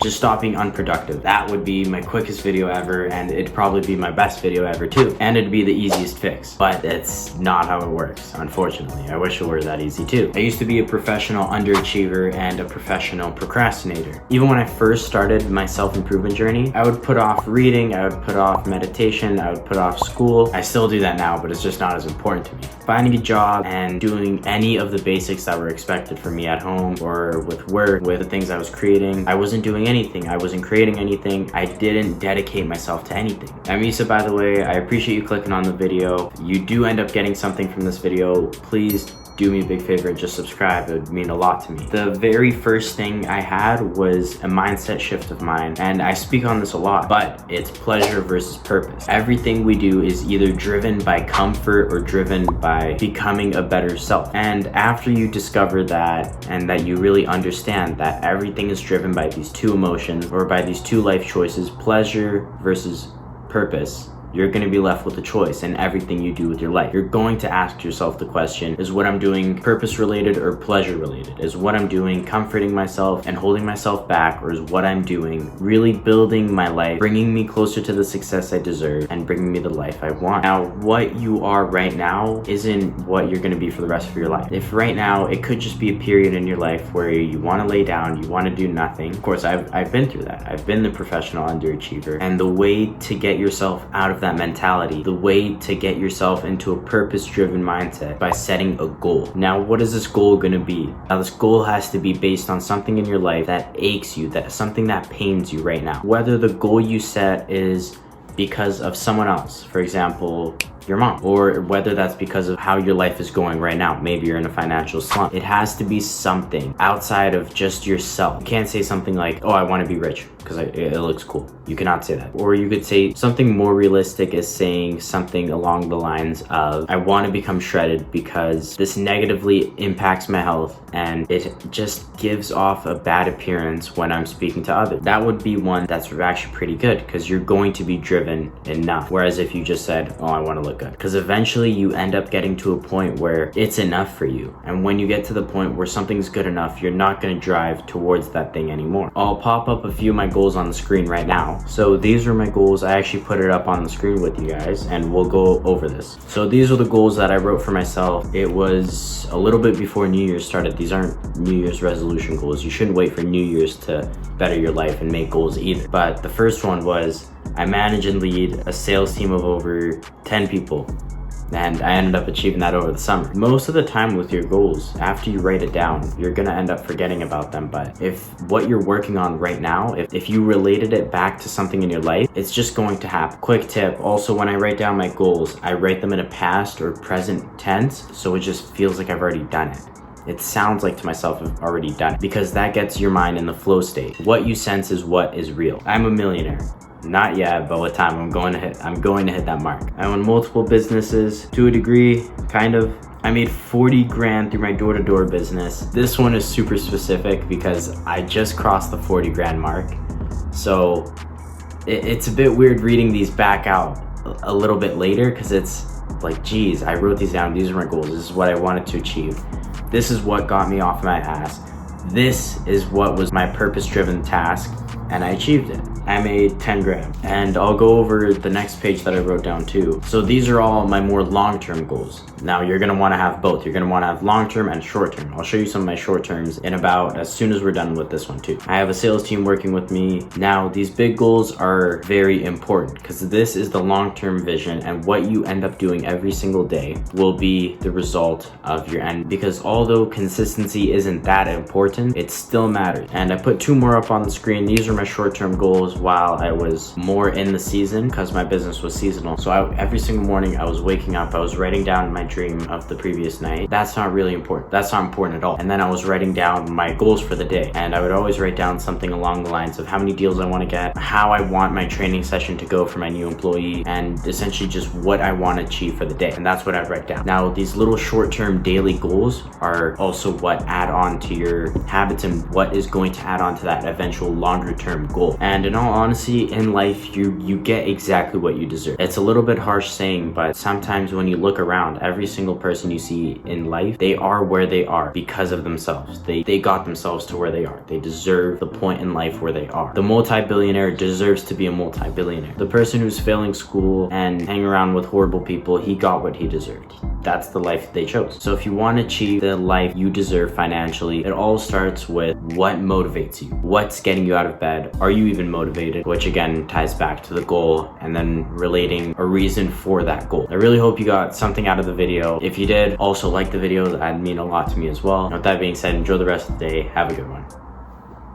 Just stop being unproductive. That would be my quickest video ever, and it'd probably be my best video ever too. And it'd be the easiest fix, but it's not how it works, unfortunately. I wish it were that easy too. I used to be a professional underachiever and a professional procrastinator. Even when I first started my self-improvement journey, I would put off reading, I would put off meditation, I would put off school. I still do that now, but it's just not as important to me. Finding a job and doing any of the basics that were expected from me at home or with work, with the things I was creating, I wasn't doing anything. I wasn't creating anything. I didn't dedicate myself to anything. I'm Issa, by the way. I appreciate you clicking on the video. If you do end up getting something from this video, please do me a big favor and just subscribe. It would mean a lot to me. The very first thing I had was a mindset shift of mine, and I speak on this a lot, but it's pleasure versus purpose. Everything we do is either driven by comfort or driven by becoming a better self. And after you discover that, and that you really understand that everything is driven by these two emotions or by these two life choices, pleasure versus purpose, you're going to be left with a choice in everything you do with your life. You're going to ask yourself the question, is what I'm doing purpose related or pleasure related? Is what I'm doing comforting myself and holding myself back, or is what I'm doing really building my life, bringing me closer to the success I deserve and bringing me the life I want? Now, what you are right now isn't what you're going to be for the rest of your life. If right now, it could just be a period in your life where you want to lay down, you want to do nothing. Of course, I've been through that. I've been the professional underachiever, and the way to get yourself out of that mentality, the way to get yourself into a purpose-driven mindset, by setting a goal. Now, what is this goal going to be? Now, this goal has to be based on something in your life that aches you, that something that pains you right now. Whether the goal you set is because of someone else, for example, your mom, or whether that's because of how your life is going right now. Maybe you're in a financial slump. It has to be something outside of just yourself. You can't say something like, oh, I want to be rich because it looks cool. You cannot say that. Or you could say something more realistic, is saying something along the lines of, I want to become shredded because this negatively impacts my health and it just gives off a bad appearance when I'm speaking to others. That would be one that's actually pretty good, because you're going to be driven enough. Whereas if you just said, oh, I want to look good, because eventually you end up getting to a point where it's enough for you. And when you get to the point where something's good enough, you're not going to drive towards that thing anymore. I'll pop up a few of my goals on the screen right now. So these are my goals. I actually put it up on the screen with you guys, and we'll go over this. So these are the goals that I wrote for myself. It was a little bit before New Year's started. These aren't New Year's resolution goals. You shouldn't wait for New Year's to better your life and make goals either. But the first one was, I manage and lead a sales team of over 10 people. And I ended up achieving that over the summer. Most of the time with your goals, after you write it down, you're gonna end up forgetting about them. But if what you're working on right now, if you related it back to something in your life, it's just going to happen. Quick tip, also when I write down my goals, I write them in a past or present tense, so it just feels like I've already done it. It sounds like to myself I've already done it, because that gets your mind in the flow state. What you sense is what is real. I'm a millionaire. Not yet, but with time I'm going to hit that mark. I own multiple businesses to a degree, kind of. I made 40 grand through my door-to-door business. This one is super specific because I just crossed the 40 grand mark. So it's a bit weird reading these back out a little bit later, because it's like, geez, I wrote these down. These are my goals. This is what I wanted to achieve. This is what got me off my ass. This is what was my purpose-driven task, and I achieved it. I made 10 grand. And I'll go over the next page that I wrote down too. So these are all my more long-term goals. Now you're gonna wanna have both. You're gonna wanna have long-term and short-term. I'll show you some of my short-terms in about as soon as we're done with this one too. I have a sales team working with me. Now these big goals are very important, because this is the long-term vision, and what you end up doing every single day will be the result of your end. Because although consistency isn't that important, it still matters. And I put two more up on the screen. These are my short-term goals while I was more in the season, because my business was seasonal. So every single morning I was waking up, I was writing down my dream of the previous night. That's not really important. That's not important at all. And then I was writing down my goals for the day. And I would always write down something along the lines of how many deals I want to get, how I want my training session to go for my new employee, and essentially just what I want to achieve for the day. And that's what I'd write down. Now, these little short-term daily goals are also what add on to your habits and what is going to add on to that eventual longer-term goal. And in all all honesty, in life, you get exactly what you deserve. It's a little bit harsh saying, but sometimes when you look around, every single person you see in life, they are where they are because of themselves. They got themselves to where they are. They deserve the point in life where they are. The multi-billionaire deserves to be a multi-billionaire. The person who's failing school and hanging around with horrible people, he got what he deserved. That's the life they chose. So if you want to achieve the life you deserve financially, it all starts with what motivates you. What's getting you out of bed? Are you even motivated? Which again ties back to the goal and then relating a reason for that goal. I really hope you got something out of the video. If you did, also like the video. That'd mean a lot to me as well. And with that being said, enjoy the rest of the day. Have a good one.